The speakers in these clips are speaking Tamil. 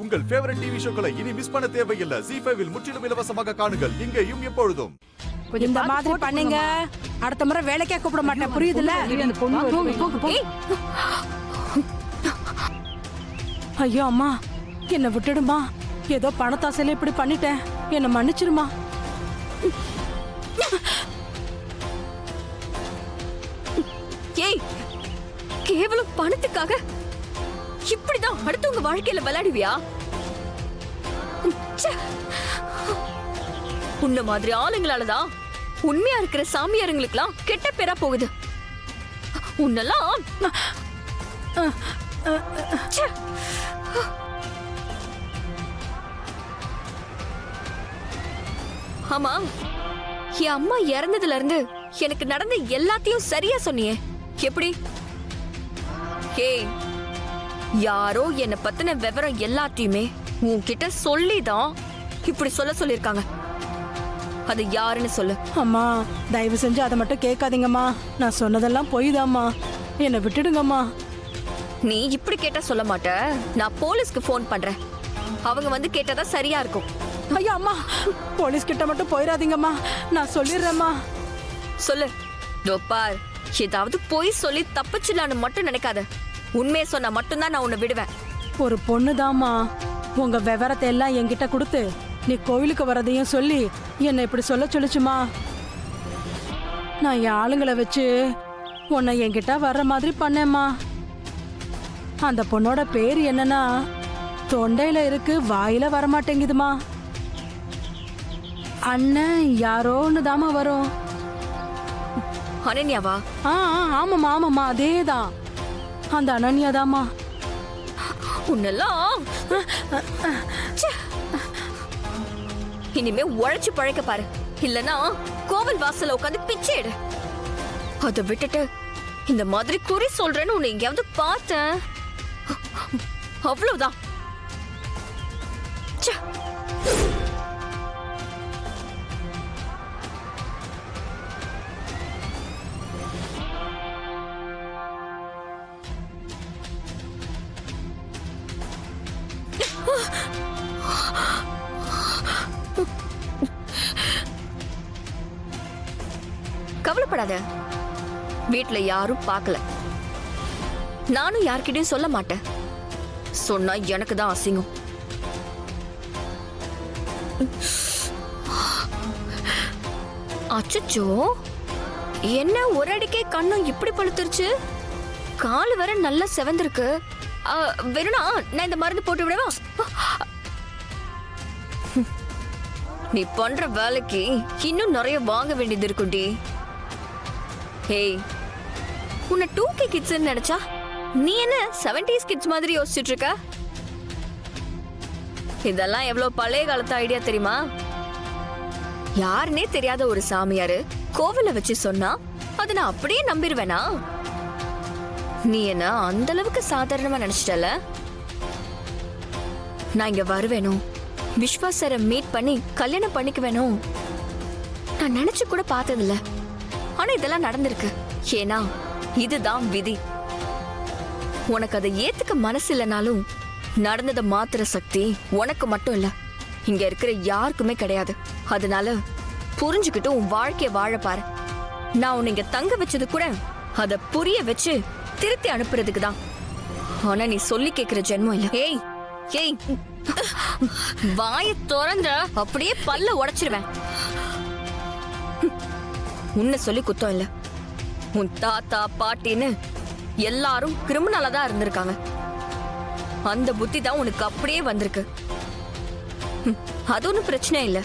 உங்கள் ஃபேவரட் டிவி ஷோக்களை இனி மிஸ் பண்ண தேவையில்லை. ZEE5 இல் முற்றிலும் இலவசமாக காணுங்கள். இங்கேயும் எப்பொழுதும். இந்த மாதிரி பண்ணீங்க அடுத்த முறை வேலைக்கே கூப்பிட மாட்டேன், புரியுதுல்ல? ஐயோ அம்மா, என்ன விட்டுடுமா. ஏதோ பணத்தாசையில இப்படி பண்ணிட்டேன், என்ன மன்னிச்சிருமா. ஏய், கேவலம் பணத்துக்காக இப்படிதான் அடுத்தவங்க வாழ்க்கையில விளையாடுவியா? உன்ன மாதிரி ஆளுங்களாலதான் உண்மையா இருக்கிற சாமியாருங்களுக்கெல்லாம் கெட்ட பேரா போகுது. உன்னெல்லாம் ஆமா, என் அம்மா இறந்ததுல இருந்து எனக்கு நடந்த எல்லாத்தையும் சரியா சொன்னியே, எப்படி? ஏய், யாரோ என்ன பத்தின விவரம் எல்லாத்தையுமே உன்கிட்ட சொல்லிதான் இப்படி சொல்லிருக்காங்க. அது யாருன்னு சொல்லு. அம்மா தயவு செஞ்சு அதை மட்டும் கேட்காதீங்கம்மா. நான் சொன்னதெல்லாம் பொய்தாம்மா, என்னை விட்டுடுங்கம்மா. நீ இப்படி கேட்டா சொல்ல மாட்ட. நான் போலீஸ்க்கு போன் பண்றேன், அவங்க வந்து கேட்டாதான் சரியா இருக்கும். ஐயா அம்மா, போலீஸ் கிட்ட மட்டும் போயிடாதீங்கம்மா, நான் சொல்லிடுறேம்மா. சொல்லு. பார், ஏதாவது பொய் சொல்லி தப்பிச்சிடலான்னு மட்டும் நினைக்காத. உண்மையை சொன்னா மட்டும்தான் நான் உன்னை விடுவேன். ஒரு பொண்ணுதாம்மா உங்க விவரத்தை எல்லாம் என்கிட்ட கொடுத்து நீ கோவிலுக்கு வரதையும் சொல்லி என்னை இப்படி சொல்லுச்சுமா. நான் என் ஆளுங்களை வச்சு உன்னை என்கிட்ட வர்ற மாதிரி பண்ணேம்மா. அந்த பொண்ணோட பேர் என்னன்னா தொண்டையில இருக்கு, வாயில வரமாட்டேங்குதுமா. அண்ணன் யாரோன்னு தாமா வரும். அனன்யாவா? ஆமாம்மா ஆமாம்மா, அதேதான், அந்த அனன்யாதாம்மா. உன்னெல்லாம் இனிமே உழைச்சு பழைக்க பாரு, இல்லனா கோவில் வாசல்ல உட்காந்து பிச்சை எடு. அதை விட்டுட்டு இந்த மாதிரி குறி சொல்றேன்னு உன்னை எங்கேயாவது பார்த்தேன், அவ்வளவுதான். கவலைப்படாத, வீட்டுல யாரும் பார்க்கல, நானும் யார்கிட்டயும் சொல்ல மாட்டேன். சொன்னா எனக்கு தான் அசிங்கம். அச்சச்சோ, என்ன ஒரு அடிக்கே கண்ணும் இப்படி பழுத்துருச்சு, கால் வர நல்லா செவந்திருக்கு. வேணும்னா நான் இந்த மருந்து போட்டு விடவா? நீ பண்ற வேலைக்கு இன்னும் நிறைய வாங்க வேண்டியது இருக்குடி. ஹேய், உன்னை 2K கிட்ஸ் நினைச்சா நீ என்ன 70s கிட்ஸ் மாதிரி யோசிச்சுட்டு இருக்க? இதெல்லாம் எவ்வளவு பழைய காலத்து ஐடியா தெரியுமா? யாருன்னே தெரியாத ஒரு சாமியாரு கோவில வச்சு சொன்னா அதை நான் அப்படியே நம்பிடுவேனா? நீ என்ன அந்த அளவுக்கு சாதாரணமா நினைச்சிட்டல? நான் இங்க வருவேணும், விஸ்வாசரை மீட் பண்ணி கல்யாணம் பண்ணிக்க வேணும், நான் நினைச்சு கூட பார்த்ததில்ல. ஆனா இதெல்லாம் நடந்திருக்கு. ஏன்னா இதுதான் விதி. உனக்கு அதை ஏத்துக்க மனசு இல்லைனாலும் நடந்ததை மாத்துற சக்தி உனக்கு மட்டும் இல்ல, இங்க இருக்கிற யாருக்குமே கிடையாது. அதனால புரிஞ்சுக்கிட்டு உன் வாழ்க்கைய வாழ பாரு. நான் உன்னை இங்க தங்க வச்சது கூட அதை புரிய வச்சு திருத்தி அனுப்புறதுக்கு தான். ஆனா நீ சொல்லி கேக்குற ஜென்மம் இல்ல. ஏய் ஏய், வாய திறந்த அப்படியே பல்ல உடைச்சிருவேன். உன்னை சொல்லி குத்தம் இல்ல, உன் தாத்தா பாட்டின்னு எல்லாரும் கிரிமினலா தான் இருந்திருக்காங்க. அந்த புத்தி தான் உனக்கு அப்படியே வந்திருக்கு. அது ஒன்றும் பிரச்சனை இல்ல.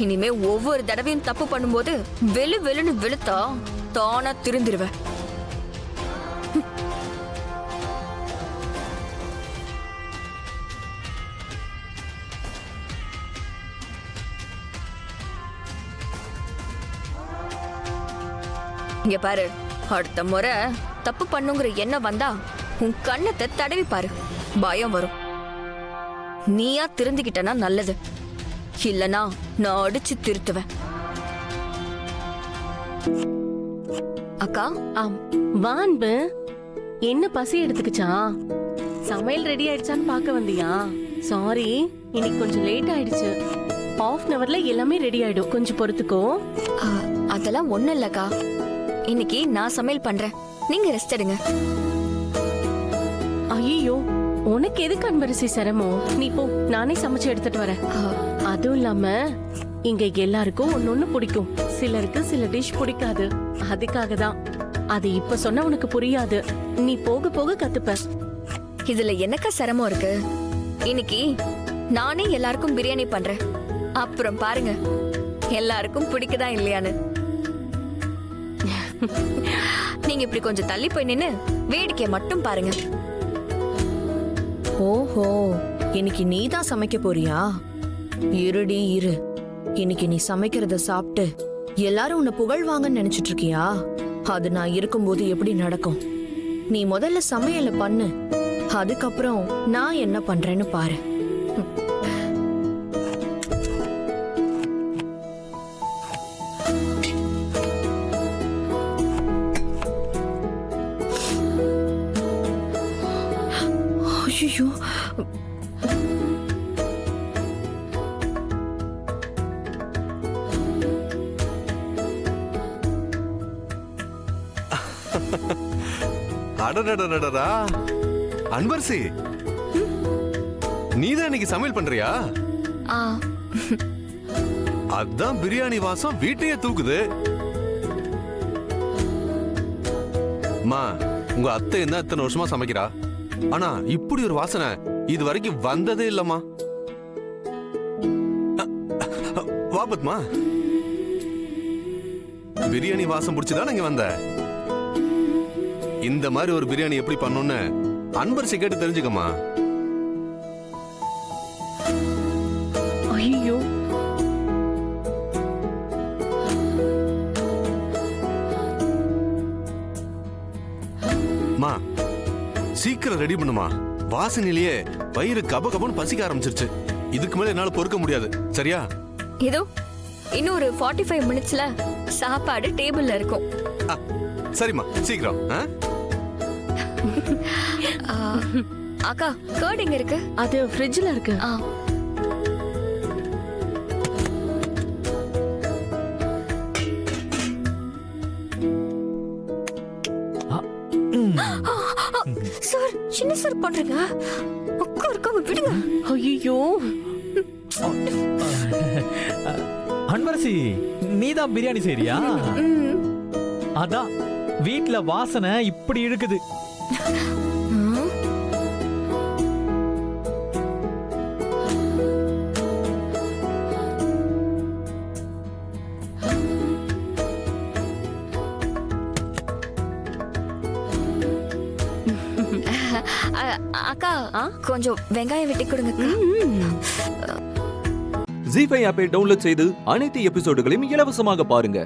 இனிமே ஒவ்வொரு தடவையும் தப்பு பண்ணும்போது வெளு வெளுன்னு வெளுத்தா தானா திருந்திருவ. இங்க பாரு, அடுத்த முறை தப்பு பண்ணுங்கிற எண்ணம் வந்தா உன் கண்ணத்தை தடவி பாரு, பயம் வரும். நீயா திருந்திக்கிட்டனா நல்லது, இல்லனா நான் அடிச்சு திருத்துவேன். அக்கா, வான்பு என்ன பசி எடுத்துக்கிச்சா? சமையல் ரெடி ஆயிடுச்சான்னு பார்க்க வந்தியா? சாரி, இன்னைக்கு கொஞ்சம் லேட் ஆயிடுச்சு. half an hourல எல்லாமே ரெடி ஆயிடும், கொஞ்சம் பொறுத்துக்கோ. ஆ, அதெல்லாம் ஒண்ணும் இல்லக்கா. இன்னைக்கு நான் சமையல் பண்றேன், நீங்க ரெஸ்ட் எடுங்க. ஐயோ, உனக்கு எதுக்கு அன்பரசி சிரமம்? நீ போ, நானே சமைச்சு எடுத்துட்டு வரேன். அதுவும் இல்லாம இங்க எல்லாருக்கும் ஒன்னொன்னு பிடிக்கும், சிலருக்கு சில டிஷ் பிடிக்காது. அதுக்காக தான். அது இப்ப சொன்னா உனக்கு புரியாது, நீ போக போக கத்துப்ப. இதுல என்னக்கா சிரமம் இருக்கு? இன்னைக்கு நானே எல்லாருக்கும் பிரியாணி பண்றேன், அப்புறம் பாருங்க எல்லாருக்கும் பிடிக்குதா இல்லையான்னு. நீங்க இப்படி கொஞ்சம் தள்ளி போய் நின்னு வேடிக்கை மட்டும் பாருங்க. ஓஹோ, இன்னைக்கு நீ தான் சமைக்க போறியா? இருடி இரு, இன்னைக்கு நீ சமைக்கிறத சாப்பிட்டு எல்லாரும் உன்னை புகழ்வாங்கன்னு நினைச்சிட்டு இருக்கியா? அது நான் இருக்கும்போது எப்படி நடக்கும்? நீ முதல்ல சமையல பண்ணு, அதுக்கப்புறம் நான் என்ன பண்றேன்னு பாரு. ஐயோ, அடடடடடா அன்பரசி, நீதான் இன்னைக்கு சமையல் பண்றியா? ஆ, அதான் பிரியாணி வாசம் வீட்டையே தூக்குது. அம்மா, உங்க அத்தை என்ன இத்தனை வருஷமா சமைக்கிறா, ஆனா இப்படி ஒரு வாசனை இது வரைக்கும் வந்ததே இல்லம்மா. வாபத்மா, பிரியாணி வாசம் பிடிச்சுதான் இங்க வந்த. இந்த மாதிரி ஒரு பிரியாணி எப்படி பண்ணணும்னு அன்பரசி கேட்டு தெரிஞ்சுக்கம்மா. ஐயோ, மா, சீக்கிரம் ரெடி பண்ணுமா, வாசனையிலேயே வயிறு கபகபன்னு பசிக்க ஆரம்பிச்சிருச்சு. இதுக்கு மேல என்னால பொறுக்க முடியாது, சரியா? இதோ இன்னும் ஒரு 45 மினிட்ஸ்ல சாப்பாடு டேபிள்ல இருக்கும். ஆ, சரிம்மா, சீக்கிரம். ஆ, அக்கா, கர்ட் எங்க இருக்கு? அது ஃப்ரிட்ஜ்ல இருக்கு. ஆ, சார், சின்ன சார் பண்றீங்க, அக்கா இருக்காங்க, விடுங்க. ஐயோ, அன்பரசி, நீதான் பிரியாணி செய்றியா? ம், அதான் வீட்ல வாசனை இப்படி இருக்குது. ம். அக்கா, கொஞ்சம் வெங்காயம் வெட்டி கொடுங்க. ஜீ5 ஆப்பை டவுன்லோட் செய்து அனைத்து எபிசோடுகளையும் இலவசமாக பாருங்க.